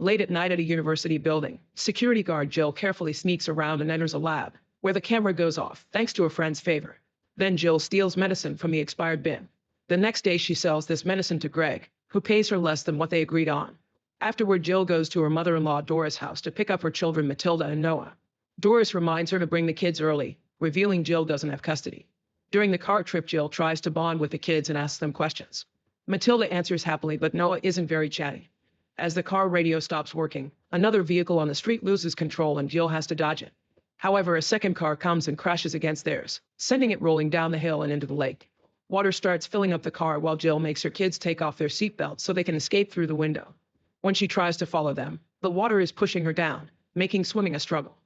Late at night at a university building, security guard Jill carefully sneaks around and enters a lab, where the camera goes off, thanks to a friend's favor. Then Jill steals medicine from the expired bin. The next day she sells this medicine to Greg, who pays her less than what they agreed on. Afterward, Jill goes to her mother-in-law Doris' house to pick up her children Matilda and Noah. Doris reminds her to bring the kids early, revealing Jill doesn't have custody. During the car trip, Jill tries to bond with the kids and asks them questions. Matilda answers happily, but Noah isn't very chatty. As the car radio stops working, another vehicle on the street loses control and Jill has to dodge it. However, a second car comes and crashes against theirs, sending it rolling down the hill and into the lake. Water starts filling up the car while Jill makes her kids take off their seatbelts so they can escape through the window. When she tries to follow them, the water is pushing her down, making swimming a struggle.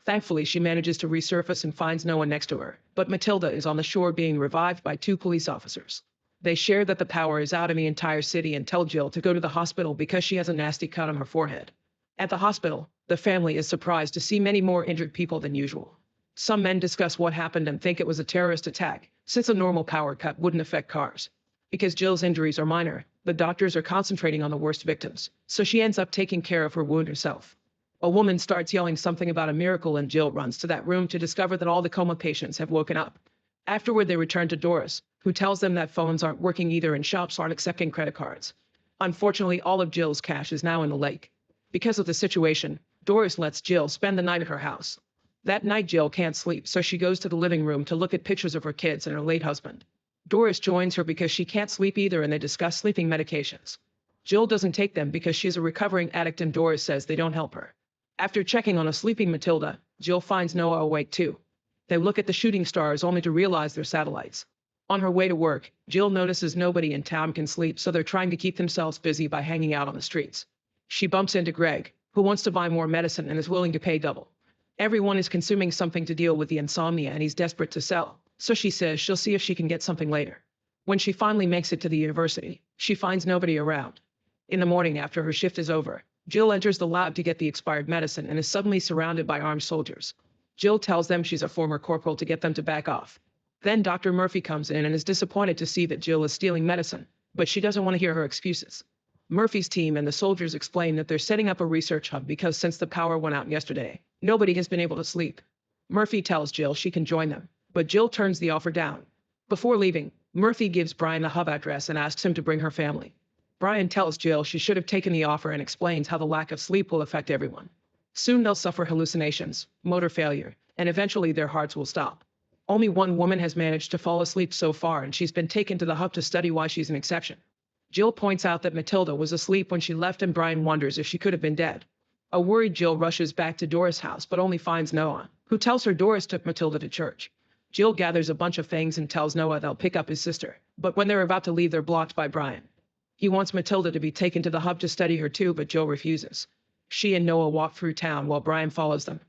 Thankfully, she manages to resurface and finds no one next to her, but Matilda is on the shore being revived by two police officers. They share that the power is out in the entire city and tell Jill to go to the hospital because she has a nasty cut on her forehead. At the hospital, the family is surprised to see many more injured people than usual. Some men discuss what happened and think it was a terrorist attack, since a normal power cut wouldn't affect cars. Because Jill's injuries are minor, the doctors are concentrating on the worst victims, so she ends up taking care of her wound herself. A woman starts yelling something about a miracle and Jill runs to that room to discover that all the coma patients have woken up. Afterward, they return to Doris, who tells them that phones aren't working either and shops aren't accepting credit cards. Unfortunately, all of Jill's cash is now in the lake. Because of the situation, Doris lets Jill spend the night at her house. That night, Jill can't sleep, so she goes to the living room to look at pictures of her kids and her late husband. Doris joins her because she can't sleep either and they discuss sleeping medications. Jill doesn't take them because she's a recovering addict and Doris says they don't help her. After checking on a sleeping Matilda, Jill finds Noah awake too. They look at the shooting stars only to realize they're satellites. On her way to work, Jill notices nobody in town can sleep, so they're trying to keep themselves busy by hanging out on the streets. She bumps into Greg, who wants to buy more medicine and is willing to pay double. Everyone is consuming something to deal with the insomnia and he's desperate to sell, so she says she'll see if she can get something later. When she finally makes it to the university, she finds nobody around. In the morning after her shift is over, Jill enters the lab to get the expired medicine and is suddenly surrounded by armed soldiers. Jill tells them she's a former corporal to get them to back off. Then Dr. Murphy comes in and is disappointed to see that Jill is stealing medicine, but she doesn't want to hear her excuses. Murphy's team and the soldiers explain that they're setting up a research hub because since the power went out yesterday, nobody has been able to sleep. Murphy tells Jill she can join them, but Jill turns the offer down. Before leaving, Murphy gives Brian the hub address and asks him to bring her family. Brian tells Jill she should have taken the offer and explains how the lack of sleep will affect everyone. Soon they'll suffer hallucinations, motor failure, and eventually their hearts will stop. Only one woman has managed to fall asleep so far and she's been taken to the hub to study why she's an exception. Jill points out that Matilda was asleep when she left and Brian wonders if she could have been dead. A worried Jill rushes back to Doris' house but only finds Noah, who tells her Doris took Matilda to church. Jill gathers a bunch of things and tells Noah they'll pick up his sister, but when they're about to leave they're blocked by Brian. He wants Matilda to be taken to the hub to study her too, but Jill refuses. She and Noah walk through town while Brian follows them.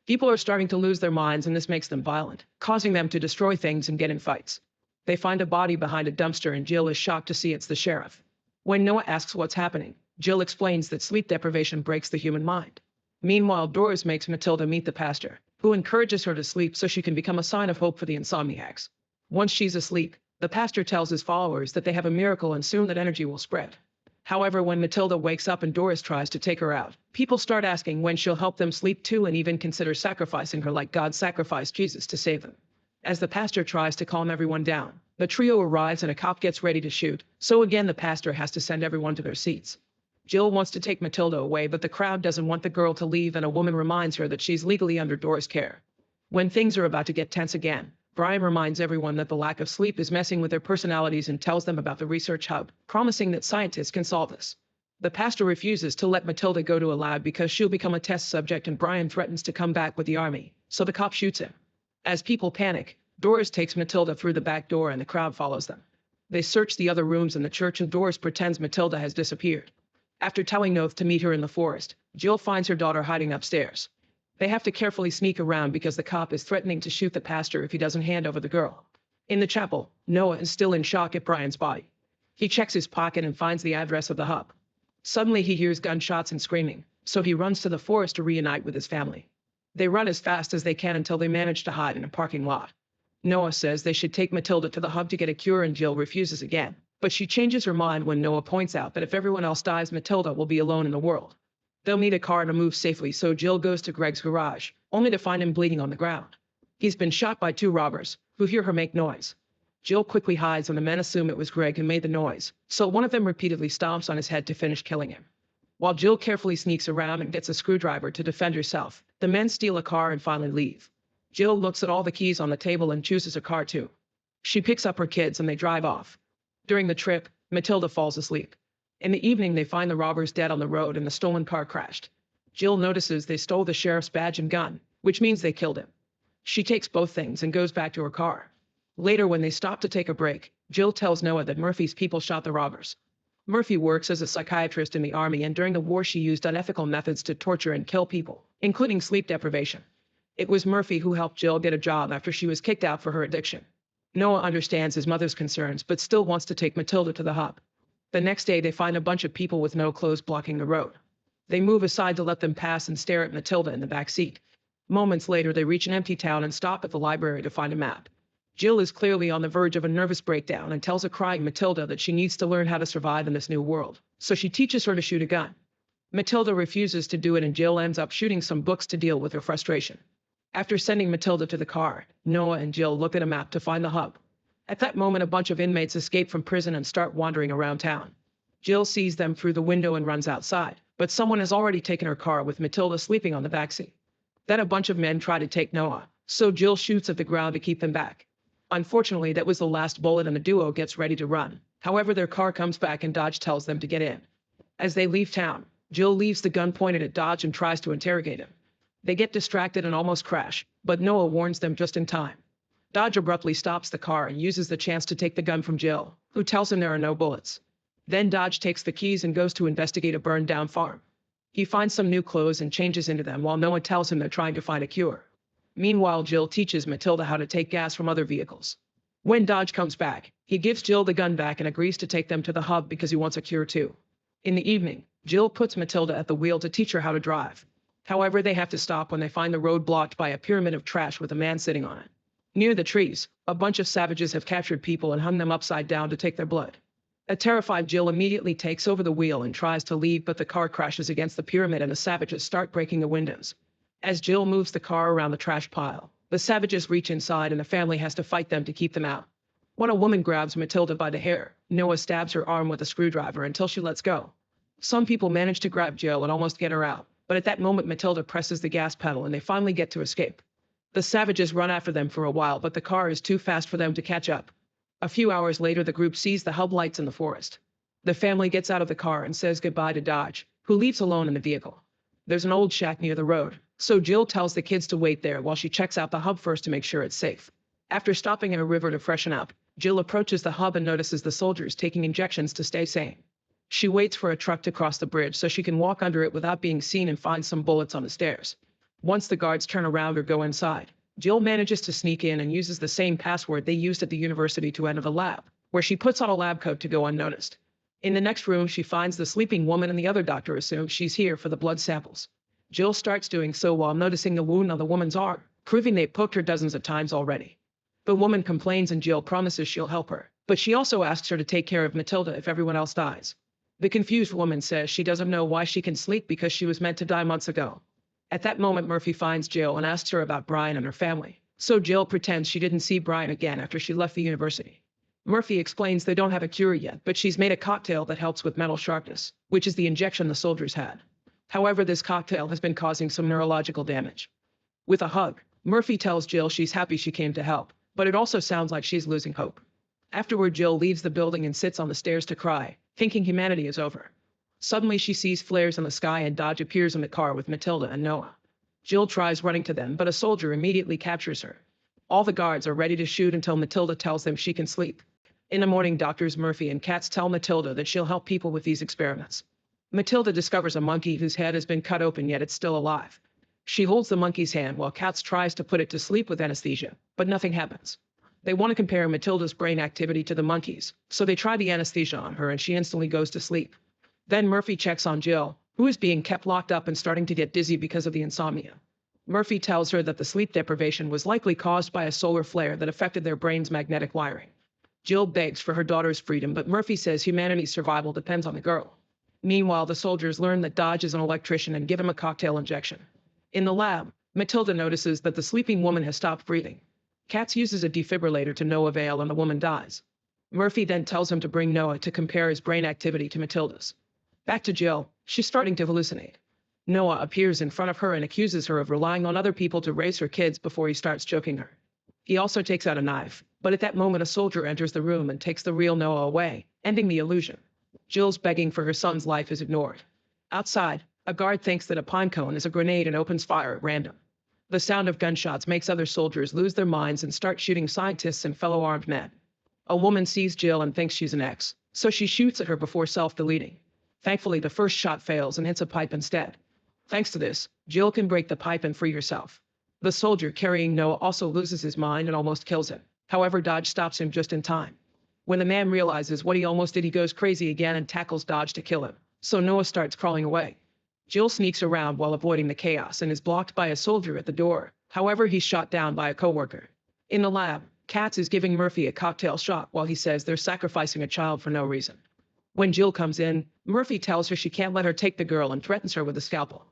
People are starting to lose their minds and this makes them violent, causing them to destroy things and get in fights. They find a body behind a dumpster and Jill is shocked to see it's the sheriff. When Noah asks what's happening, Jill explains that sleep deprivation breaks the human mind. Meanwhile, Doris makes Matilda meet the pastor, who encourages her to sleep so she can become a sign of hope for the insomniacs. Once she's asleep, the pastor tells his followers that they have a miracle and soon that energy will spread. However, when Matilda wakes up and Doris tries to take her out, people start asking when she'll help them sleep too and even consider sacrificing her like God sacrificed Jesus to save them. As the pastor tries to calm everyone down, the trio arrives and a cop gets ready to shoot, so again the pastor has to send everyone to their seats. Jill wants to take Matilda away, but the crowd doesn't want the girl to leave and a woman reminds her that she's legally under Doris' care. When things are about to get tense again, Brian reminds everyone that the lack of sleep is messing with their personalities and tells them about the research hub, promising that scientists can solve this. The pastor refuses to let Matilda go to a lab because she'll become a test subject and Brian threatens to come back with the army, so the cop shoots him. As people panic, Doris takes Matilda through the back door and the crowd follows them. They search the other rooms in the church and Doris pretends Matilda has disappeared. After telling Noth to meet her in the forest, Jill finds her daughter hiding upstairs. They have to carefully sneak around because the cop is threatening to shoot the pastor if he doesn't hand over the girl. In the chapel, Noah is still in shock at Brian's body. He checks his pocket and finds the address of the hub. Suddenly he hears gunshots and screaming, so he runs to the forest to reunite with his family. They run as fast as they can until they manage to hide in a parking lot. Noah says they should take Matilda to the hub to get a cure and Jill refuses again, but she changes her mind when Noah points out that if everyone else dies, Matilda will be alone in the world. They'll need a car to move safely, so Jill goes to Greg's garage, only to find him bleeding on the ground. He's been shot by two robbers, who hear her make noise. Jill quickly hides and the men assume it was Greg who made the noise, so one of them repeatedly stomps on his head to finish killing him. While Jill carefully sneaks around and gets a screwdriver to defend herself, the men steal a car and finally leave. Jill looks at all the keys on the table and chooses a car too. She picks up her kids and they drive off. During the trip, Matilda falls asleep. In the evening, they find the robbers dead on the road and the stolen car crashed. Jill notices they stole the sheriff's badge and gun, which means they killed him. She takes both things and goes back to her car. Later, when they stop to take a break, Jill tells Noah that Murphy's people shot the robbers. Murphy works as a psychiatrist in the army, and during the war she used unethical methods to torture and kill people, including sleep deprivation. It was Murphy who helped Jill get a job after she was kicked out for her addiction. Noah understands his mother's concerns but still wants to take Matilda to the hub. The next day they find a bunch of people with no clothes blocking the road. They move aside to let them pass and stare at Matilda in the back seat. Moments later they reach an empty town and stop at the library to find a map. Jill is clearly on the verge of a nervous breakdown and tells a crying Matilda that she needs to learn how to survive in this new world, so she teaches her to shoot a gun. Matilda refuses to do it and Jill ends up shooting some books to deal with her frustration. After sending Matilda to the car, Noah and Jill look at a map to find the hub. At that moment, a bunch of inmates escape from prison and start wandering around town. Jill sees them through the window and runs outside, but someone has already taken her car with Matilda sleeping on the backseat. Then a bunch of men try to take Noah, so Jill shoots at the ground to keep them back. Unfortunately, that was the last bullet and the duo gets ready to run. However, their car comes back and Dodge tells them to get in. As they leave town, Jill leaves the gun pointed at Dodge and tries to interrogate him. They get distracted and almost crash, but Noah warns them just in time. Dodge abruptly stops the car and uses the chance to take the gun from Jill, who tells him there are no bullets. Then Dodge takes the keys and goes to investigate a burned-down farm. He finds some new clothes and changes into them while Noah tells him they're trying to find a cure. Meanwhile, Jill teaches Matilda how to take gas from other vehicles. When Dodge comes back, he gives Jill the gun back and agrees to take them to the hub because he wants a cure too. In the evening, Jill puts Matilda at the wheel to teach her how to drive. However, they have to stop when they find the road blocked by a pyramid of trash with a man sitting on it. Near the trees, a bunch of savages have captured people and hung them upside down to take their blood. A terrified Jill immediately takes over the wheel and tries to leave, but the car crashes against the pyramid and the savages start breaking the windows. As Jill moves the car around the trash pile, the savages reach inside and the family has to fight them to keep them out. When a woman grabs Matilda by the hair, Noah stabs her arm with a screwdriver until she lets go. Some people manage to grab Jill and almost get her out, but at that moment Matilda presses the gas pedal and they finally get to escape. The savages run after them for a while, but the car is too fast for them to catch up. A few hours later, the group sees the hub lights in the forest. The family gets out of the car and says goodbye to Dodge, who leaves alone in the vehicle. There's an old shack near the road, so Jill tells the kids to wait there while she checks out the hub first to make sure it's safe. After stopping at a river to freshen up, Jill approaches the hub and notices the soldiers taking injections to stay sane. She waits for a truck to cross the bridge so she can walk under it without being seen and finds some bullets on the stairs. Once the guards turn around or go inside, Jill manages to sneak in and uses the same password they used at the university to enter the lab, where she puts on a lab coat to go unnoticed. In the next room, she finds the sleeping woman and the other doctor assumes she's here for the blood samples. Jill starts doing so while noticing the wound on the woman's arm, proving they poked her dozens of times already. The woman complains and Jill promises she'll help her, but she also asks her to take care of Matilda if everyone else dies. The confused woman says she doesn't know why she can sleep because she was meant to die months ago. At that moment, Murphy finds Jill and asks her about Brian and her family, so Jill pretends she didn't see Brian again after she left the university. Murphy explains they don't have a cure yet, but she's made a cocktail that helps with mental sharpness, which is the injection the soldiers had. However, this cocktail has been causing some neurological damage. With a hug, Murphy tells Jill she's happy she came to help, but it also sounds like she's losing hope. Afterward, Jill leaves the building and sits on the stairs to cry, thinking humanity is over. Suddenly, she sees flares in the sky and Dodge appears in the car with Matilda and Noah. Jill tries running to them, but a soldier immediately captures her. All the guards are ready to shoot until Matilda tells them she can sleep. In the morning, doctors Murphy and Katz tell Matilda that she'll help people with these experiments. Matilda discovers a monkey whose head has been cut open yet it's still alive. She holds the monkey's hand while Katz tries to put it to sleep with anesthesia, but nothing happens. They want to compare Matilda's brain activity to the monkey's, so they try the anesthesia on her and she instantly goes to sleep. Then Murphy checks on Jill, who is being kept locked up and starting to get dizzy because of the insomnia. Murphy tells her that the sleep deprivation was likely caused by a solar flare that affected their brain's magnetic wiring. Jill begs for her daughter's freedom, but Murphy says humanity's survival depends on the girl. Meanwhile, the soldiers learn that Dodge is an electrician and give him a cocktail injection. In the lab, Matilda notices that the sleeping woman has stopped breathing. Katz uses a defibrillator to no avail and the woman dies. Murphy then tells him to bring Noah to compare his brain activity to Matilda's. Back to Jill, she's starting to hallucinate. Noah appears in front of her and accuses her of relying on other people to raise her kids before he starts choking her. He also takes out a knife, but at that moment a soldier enters the room and takes the real Noah away, ending the illusion. Jill's begging for her son's life is ignored. Outside, a guard thinks that a pine cone is a grenade and opens fire at random. The sound of gunshots makes other soldiers lose their minds and start shooting scientists and fellow armed men. A woman sees Jill and thinks she's an ex, so she shoots at her before self-deleting. Thankfully, the first shot fails and hits a pipe instead. Thanks to this, Jill can break the pipe and free herself. The soldier carrying Noah also loses his mind and almost kills him. However, Dodge stops him just in time. When the man realizes what he almost did, he goes crazy again and tackles Dodge to kill him. So Noah starts crawling away. Jill sneaks around while avoiding the chaos and is blocked by a soldier at the door. However, he's shot down by a coworker. In the lab, Katz is giving Murphy a cocktail shot while he says they're sacrificing a child for no reason. When Jill comes in, Murphy tells her she can't let her take the girl and threatens her with a scalpel.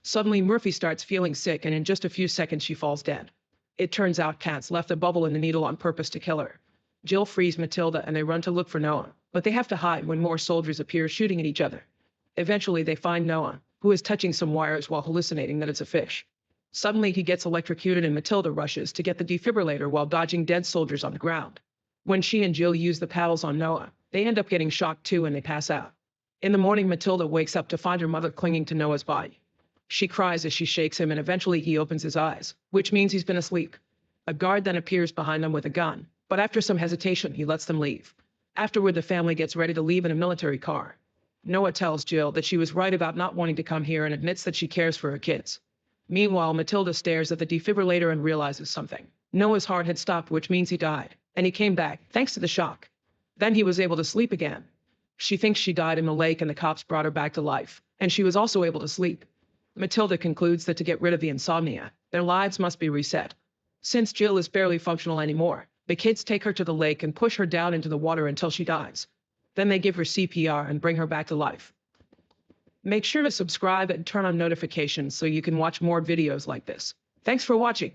Suddenly, Murphy starts feeling sick and in just a few seconds she falls dead. It turns out Katz left a bubble in the needle on purpose to kill her. Jill frees Matilda and they run to look for Noah, but they have to hide when more soldiers appear shooting at each other. Eventually, they find Noah, who is touching some wires while hallucinating that it's a fish. Suddenly, he gets electrocuted and Matilda rushes to get the defibrillator while dodging dead soldiers on the ground. When she and Jill use the paddles on Noah, they end up getting shocked too and they pass out. In the morning, Matilda wakes up to find her mother clinging to Noah's body. She cries as she shakes him and eventually he opens his eyes, which means he's been asleep. A guard then appears behind them with a gun, but after some hesitation, he lets them leave. Afterward, the family gets ready to leave in a military car. Noah tells Jill that she was right about not wanting to come here and admits that she cares for her kids. Meanwhile, Matilda stares at the defibrillator and realizes something. Noah's heart had stopped, which means he died, and he came back, thanks to the shock. Then he was able to sleep again. She thinks she died in the lake and the cops brought her back to life, and she was also able to sleep. Matilda concludes that to get rid of the insomnia, their lives must be reset. Since Jill is barely functional anymore, the kids take her to the lake and push her down into the water until she dies. Then they give her CPR and bring her back to life. Make sure to subscribe and turn on notifications so you can watch more videos like this. Thanks for watching.